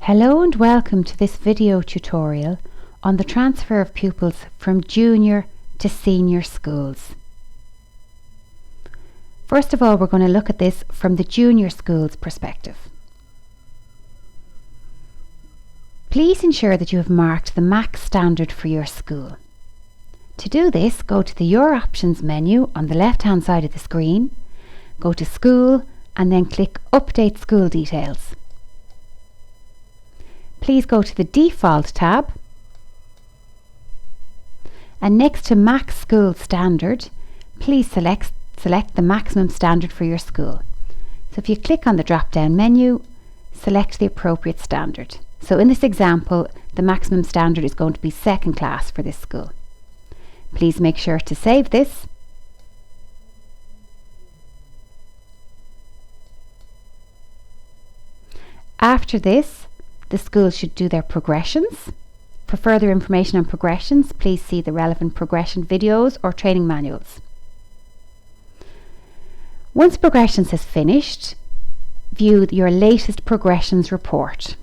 Hello and welcome to this video tutorial on the transfer of pupils from junior to senior schools. First of all, we're going to look at this from the junior school's perspective. Please ensure that you have marked the max standard for your school. To do this, go to the Your Options menu on the left hand side of the screen, go to School and then click Update School Details. Please go to the Default tab and next to Max School Standard, please select the maximum standard for your school. So if you click on the drop down menu, select the appropriate standard. So in this example, the maximum standard is going to be second class for this school. Please make sure to save this. After this, the school should do their progressions. For further information on progressions, please see the relevant progression videos or training manuals. Once progressions has finished, view your latest progressions report.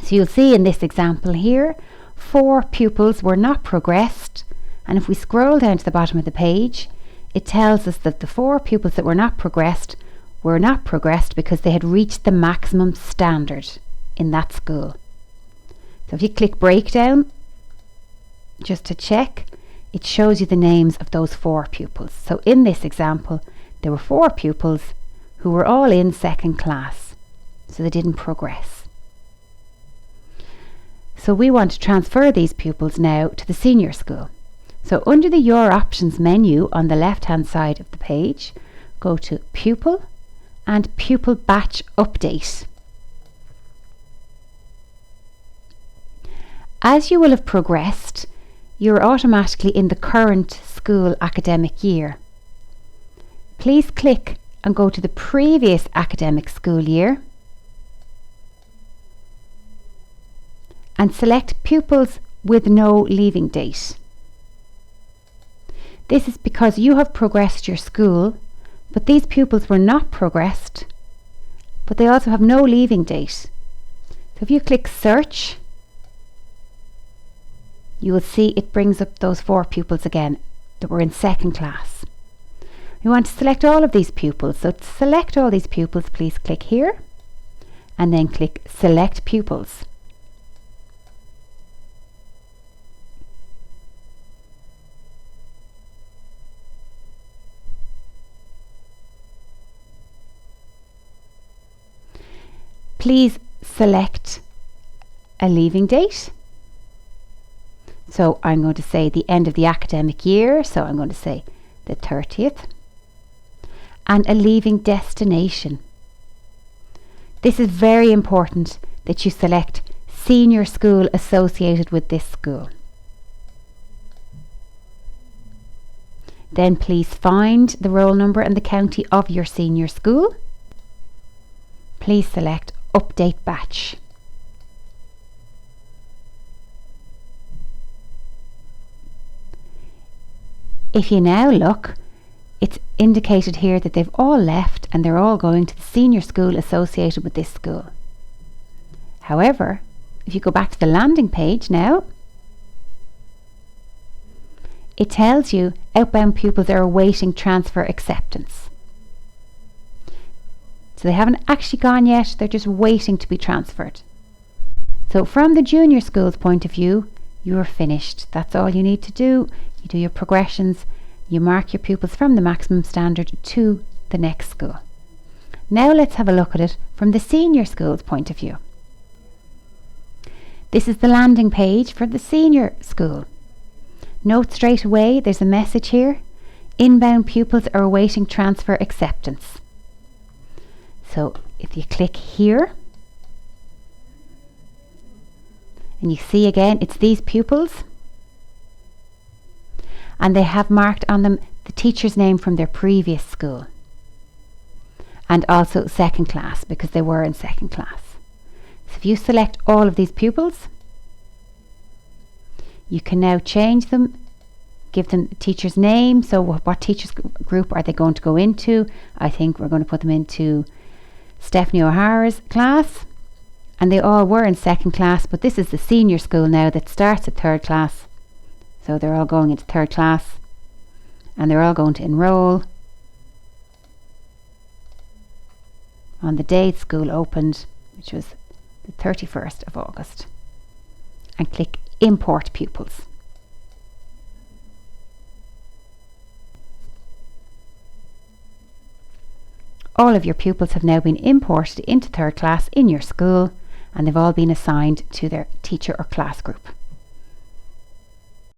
So you'll see in this example here, 4 pupils were not progressed, and if we scroll down to the bottom of the page, it tells us that the 4 pupils that were not progressed because they had reached the maximum standard in that school. So if you click breakdown, just to check, it shows you the names of those 4 pupils. So in this example, there were 4 pupils who were all in second class, so they didn't progress. So we want to transfer these pupils now to the senior school. So under the Your Options menu on the left hand side of the page, go to Pupil and Pupil Batch Update. As you will have progressed, you're automatically in the current school academic year. Please click and go to the previous academic school year and select Pupils with no leaving date. This is because you have progressed your school, but these pupils were not progressed, but they also have no leaving date. So if you click Search, you will see it brings up those 4 pupils again that were in second class. We want to select all of these pupils. So to select all these pupils, please click here and then click Select Pupils. Please select a leaving date. So I'm going to say the end of the academic year, so I'm going to say the 30th. And a leaving destination. This is very important that you select senior school associated with this school. Then please find the roll number and the county of your senior school. Please select Update Batch. If you now look, it's indicated here that they've all left and they're all going to the senior school associated with this school. However, if you go back to the landing page now, it tells you outbound pupils are awaiting transfer acceptance. So they haven't actually gone yet, they're just waiting to be transferred. So from the junior school's point of view, you're finished. That's all you need to do. You do your progressions, you mark your pupils from the maximum standard to the next school. Now let's have a look at it from the senior school's point of view. This is the landing page for the senior school. Note straight away there's a message here. Inbound pupils are awaiting transfer acceptance. So if you click here, and you see again it's these pupils, and they have marked on them the teacher's name from their previous school, and also second class because they were in second class. So if you select all of these pupils, you can now change them, give them the teacher's name. So what teachers group are they going to go into? I think we're going to put them into Stephanie O'Hara's class, and they all were in second class, but this is the senior school now that starts at third class. So they're all going into third class, and they're all going to enroll on the day school opened, which was the 31st of August, and click Import Pupils. All of your pupils have now been imported into third class in your school, and they've all been assigned to their teacher or class group.